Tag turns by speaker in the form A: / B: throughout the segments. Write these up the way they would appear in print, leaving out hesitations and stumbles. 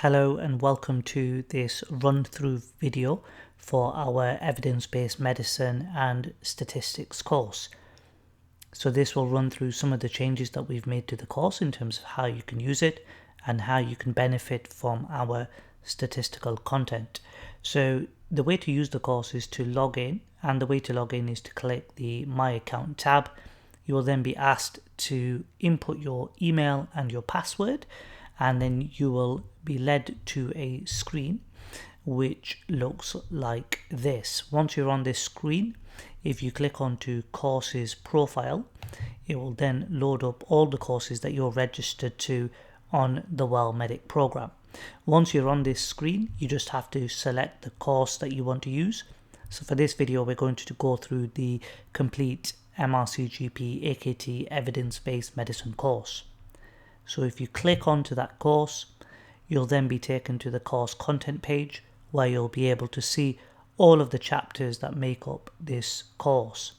A: Hello and welcome to this run-through video for our evidence-based medicine and statistics course. So this will run through some of the changes that we've made to the course in terms of how you can use it and how you can benefit from our statistical content. So the way to use the course is to log in, and the way to log in is to click the My Account tab. You will then be asked to input your email and your password, and then you will be led to a screen which looks like this. Once you're on this screen, if you click onto courses profile, it will then load up all the courses that you're registered to on the Well Medic program. Once you're on this screen, you just have to select the course that you want to use. So for this video, we're going to go through the complete MRCGP AKT evidence-based medicine course. So if you click onto that course, you'll then be taken to the course content page where you'll be able to see all of the chapters that make up this course.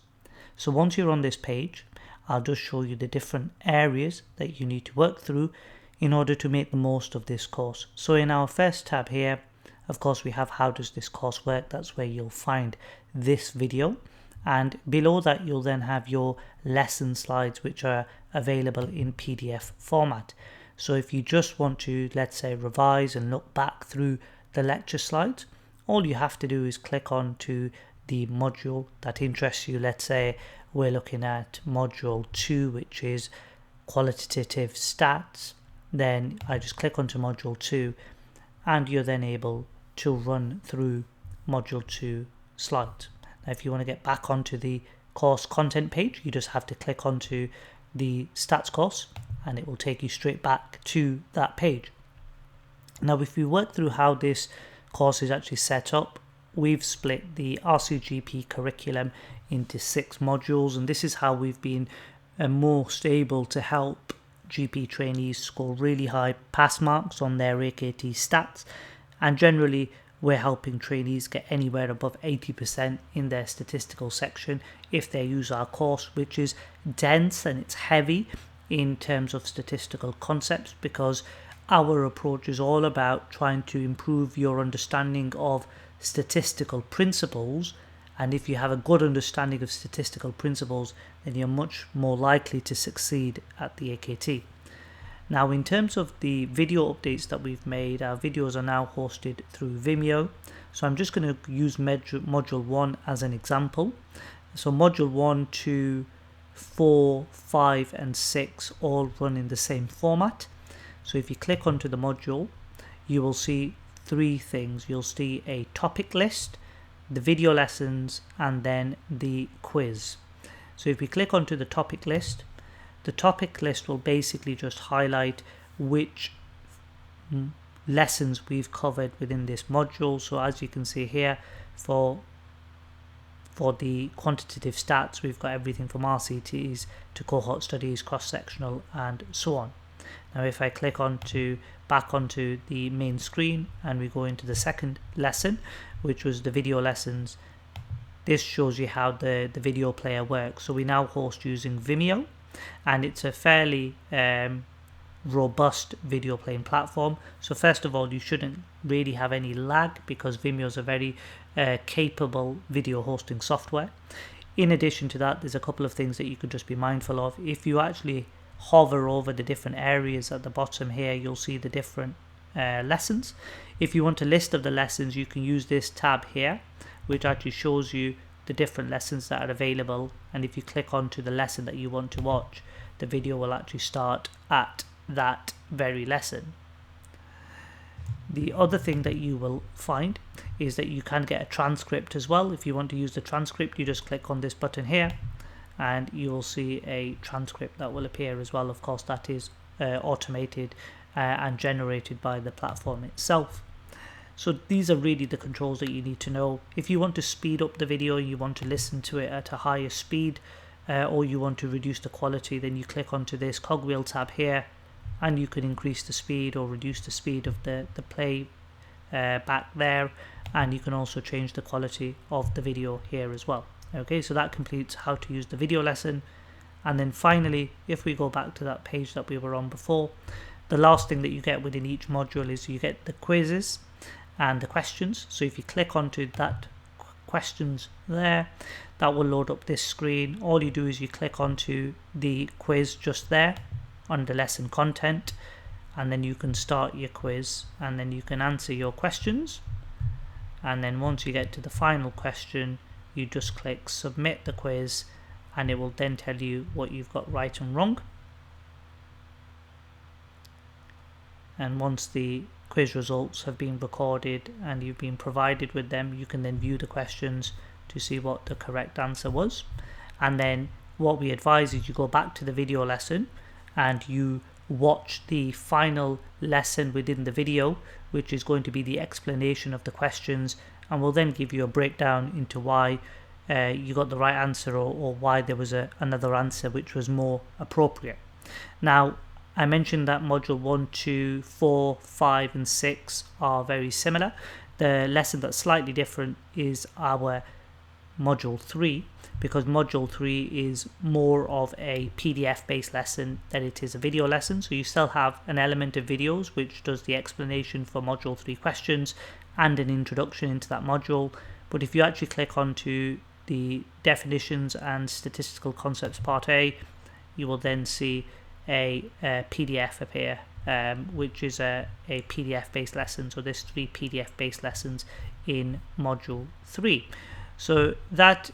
A: So once you're on this page, I'll just show you the different areas that you need to work through in order to make the most of this course. So in our first tab here, of course, we have how does this course work. That's where you'll find this video. And below that, you'll then have your lesson slides, which are available in PDF format. So if you just want to, let's say, revise and look back through the lecture slides, all you have to do is click on to the module that interests you. Let's say we're looking at module 2, which is qualitative stats. Then I just click onto module 2, and you're then able to run through module 2 slides. Now, if you want to get back onto the course content page, you just have to click onto the stats course and it will take you straight back to that page. Now, if we work through how this course is actually set up, we've split the RCGP curriculum into 6 modules, and this is how we've been most able to help GP trainees score really high pass marks on their AKT stats, and generally we're helping trainees get anywhere above 80% in their statistical section if they use our course, which is dense and it's heavy in terms of statistical concepts, because our approach is all about trying to improve your understanding of statistical principles. And if you have a good understanding of statistical principles, then you're much more likely to succeed at the AKT. Now, in terms of the video updates that we've made, our videos are now hosted through Vimeo. So I'm just going to use module 1 as an example. So module 1, 2, 4, 5 and 6 all run in the same format. So if you click onto the module, you will see 3 things. You'll see a topic list, the video lessons, and then the quiz. So if we click onto the topic list will basically just highlight which lessons we've covered within this module. So as you can see here, for the quantitative stats, we've got everything from RCTs to cohort studies, cross-sectional, and so on. Now if I click back onto the main screen and we go into the second lesson, which was the video lessons, this shows you how the video player works. So we now host using Vimeo, and it's a fairly robust video playing platform. So first of all, you shouldn't really have any lag because Vimeo is a very capable video hosting software. In addition to that, there's a couple of things that you could just be mindful of. If you actually hover over the different areas at the bottom here, you'll see the different lessons. If you want a list of the lessons, you can use this tab here, which actually shows you the different lessons that are available, and if you click onto the lesson that you want to watch, the video will actually start at that very lesson. The other thing that you will find is that you can get a transcript as well. If you want to use the transcript, you just click on this button here and you will see a transcript that will appear as well. Of course, that is automated and generated by the platform itself. So these are really the controls that you need to know. If you want to speed up the video, you want to listen to it at a higher speed, or you want to reduce the quality, then you click onto this cogwheel tab here, and you can increase the speed or reduce the speed of the play back there, and you can also change the quality of the video here as well. Okay, so that completes how to use the video lesson. And then finally, if we go back to that page that we were on before, the last thing that you get within each module is you get the quizzes and the questions. So if you click onto that questions there, that will load up this screen. All you do is you click onto the quiz just there on the lesson content, and then you can start your quiz, and then you can answer your questions. And then once you get to the final question, you just click submit the quiz, and it will then tell you what you've got right and wrong. And once the quiz results have been recorded and you've been provided with them, you can then view the questions to see what the correct answer was. And then what we advise is you go back to the video lesson and you watch the final lesson within the video, which is going to be the explanation of the questions, and will then give you a breakdown into why you got the right answer, or why there was another answer which was more appropriate. Now, I mentioned that module 1, 2, 4, 5 and 6 are very similar. The lesson that's slightly different is our module 3, because module 3 is more of a PDF based lesson than it is a video lesson. So you still have an element of videos which does the explanation for module 3 questions and an introduction into that module. But if you actually click onto the definitions and statistical concepts part A, you will then see a PDF appear, which is a PDF based lesson. So there's 3 PDF based lessons in module 3. So that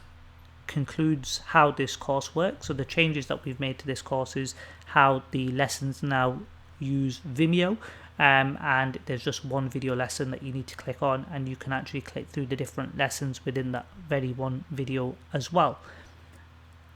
A: concludes how this course works. So the changes that we've made to this course is how the lessons now use Vimeo, and there's just one video lesson that you need to click on, and you can actually click through the different lessons within that very one video as well.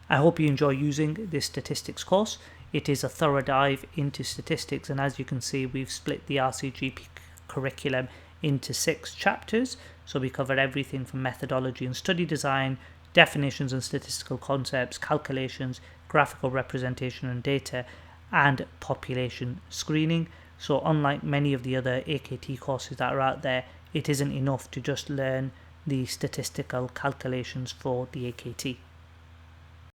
A: I hope you enjoy using this statistics course. It is a thorough dive into statistics, and as you can see, we've split the RCGP curriculum into 6 chapters. So we cover everything from methodology and study design, definitions and statistical concepts, calculations, graphical representation and data, and population screening. So unlike many of the other AKT courses that are out there, it isn't enough to just learn the statistical calculations for the AKT.